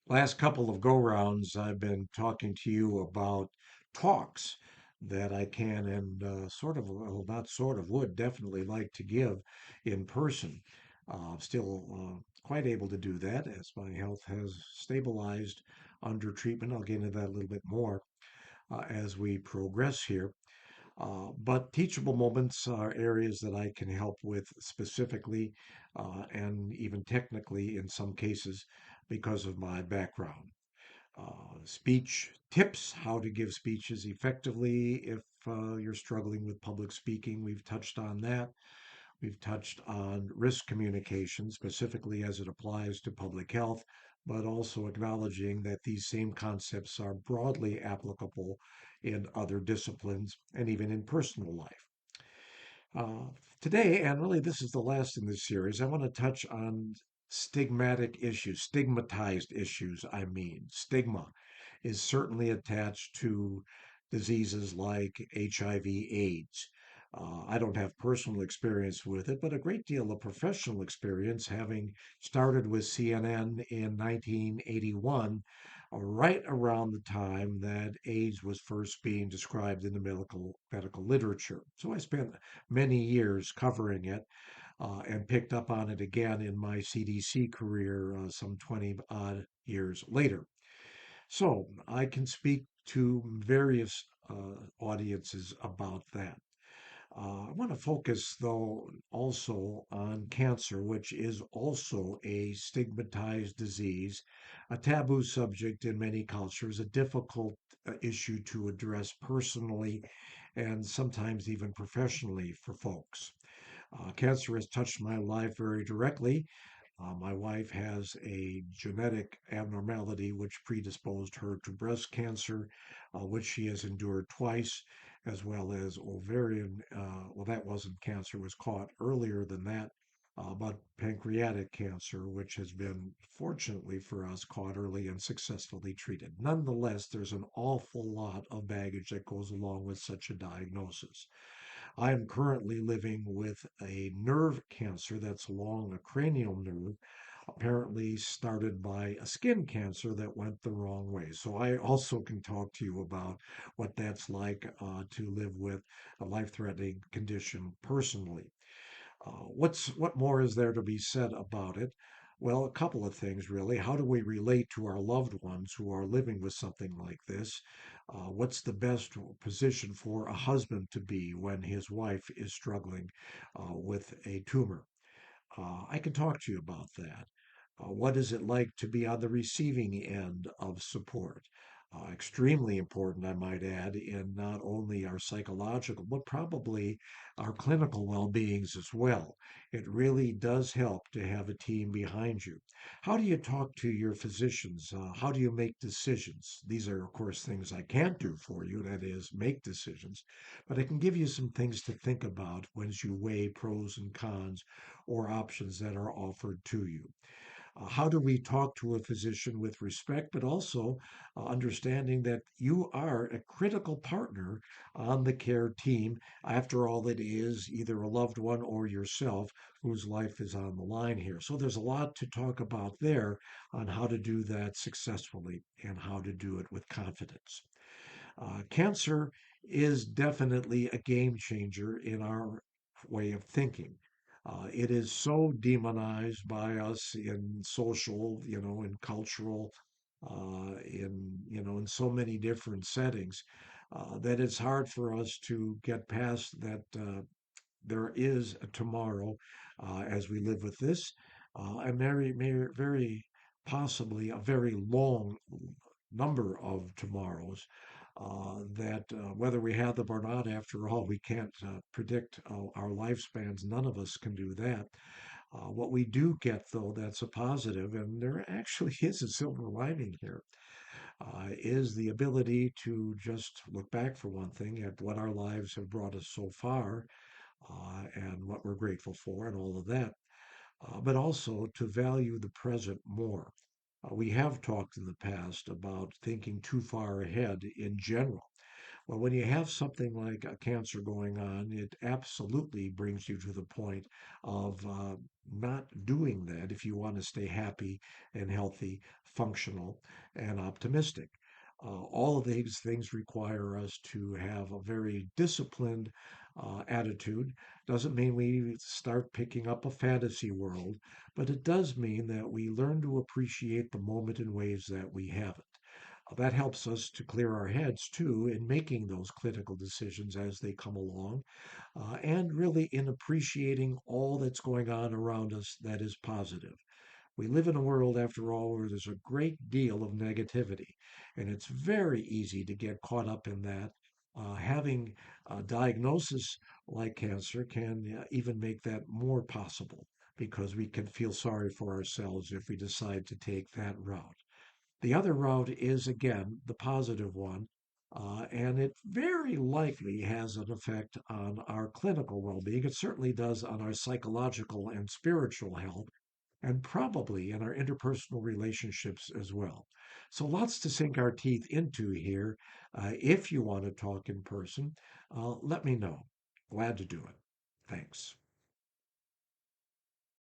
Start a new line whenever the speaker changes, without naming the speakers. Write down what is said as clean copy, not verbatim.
Last couple of go rounds, I've been talking to you about talks that I can and well, not sort of, would definitely like to give in person. Still quite able to do that as my health has stabilized under treatment. I'll get into that a little bit more as we progress here. But teachable moments are areas that I can help with specifically and even technically in some cases because of my background. Speech tips, how to give speeches effectively if you're struggling with public speaking. We've touched on that. We've touched on risk communication, specifically as it applies to public health, but also acknowledging that these same concepts are broadly applicable in other disciplines and even in personal life. Uh, Today, and really this is the last in this series, I want to touch on stigmatized issues, I mean. Stigma is certainly attached to diseases like HIV/AIDS. I don't have personal experience with it, but a great deal of professional experience, having started with CNN in 1981, right around the time that AIDS was first being described in the medical literature. So I spent many years covering it and picked up on it again in my CDC career some 20 odd years later. So I can speak to various audiences about that. I want to focus, though, also on cancer, which is also a stigmatized disease, a taboo subject in many cultures, a difficult issue to address personally and sometimes even professionally for folks. Cancer has touched my life very directly. My wife has a genetic abnormality which predisposed her to breast cancer, which she has endured twice, as well as ovarian. Well, that wasn't cancer, was caught earlier than that, but pancreatic cancer, which has been, fortunately for us, caught early and successfully treated. Nonetheless, there's an awful lot of baggage that goes along with such a diagnosis. I am currently living with a nerve cancer that's along a cranial nerve, apparently started by a skin cancer that went the wrong way. So I also can talk to you about what that's like to live with a life-threatening condition personally. What more is there to be said about it? Well, a couple of things really. How do we relate to our loved ones who are living with something like this? What's the best position for a husband to be when his wife is struggling with a tumor? I can talk to you about that. What is it like to be on the receiving end of support? Extremely important, I might add, in not only our psychological, but probably our clinical well beings as well. It really does help to have a team behind you. How do you talk to your physicians? How do you make decisions? These are, of course, things I can't do for you, that is, make decisions, but I can give you some things to think about once you weigh pros and cons or options that are offered to you. How do we talk to a physician with respect, but also understanding that you are a critical partner on the care team? After all, it is either a loved one or yourself whose life is on the line here. So there's a lot to talk about there on how to do that successfully and how to do it with confidence. Cancer is definitely a game changer in our way of thinking. It is so demonized by us in social, in cultural, in so many different settings that it's hard for us to get past that. There is a tomorrow as we live with this, and very possibly a very long number of tomorrows that whether we have them or not, after all, we can't predict our lifespans. None of us can do that. What we do get, though, that's a positive, and there actually is a silver lining here, is the ability to just look back for one thing at what our lives have brought us so far and what we're grateful for and all of that, but also to value the present more. We have talked in the past about thinking too far ahead in general. Well, when you have something like a cancer going on, it absolutely brings you to the point of not doing that if you want to stay happy and healthy, functional, and optimistic. All of these things require us to have a very disciplined attitude. Doesn't mean we start picking up a fantasy world, but it does mean that we learn to appreciate the moment in ways that we haven't. That helps us to clear our heads too in making those critical decisions as they come along, and really in appreciating all that's going on around us that is positive. We live in a world, after all, where there's a great deal of negativity, and it's very easy to get caught up in that. Having a diagnosis like cancer can even make that more possible because we can feel sorry for ourselves if we decide to take that route. The other route is, again, the positive one, and it very likely has an effect on our clinical well being. It certainly does on our psychological and spiritual health, and probably in our interpersonal relationships as well. So, lots to sink our teeth into here. If you want to talk in person, let me know. Glad to do it. Thanks.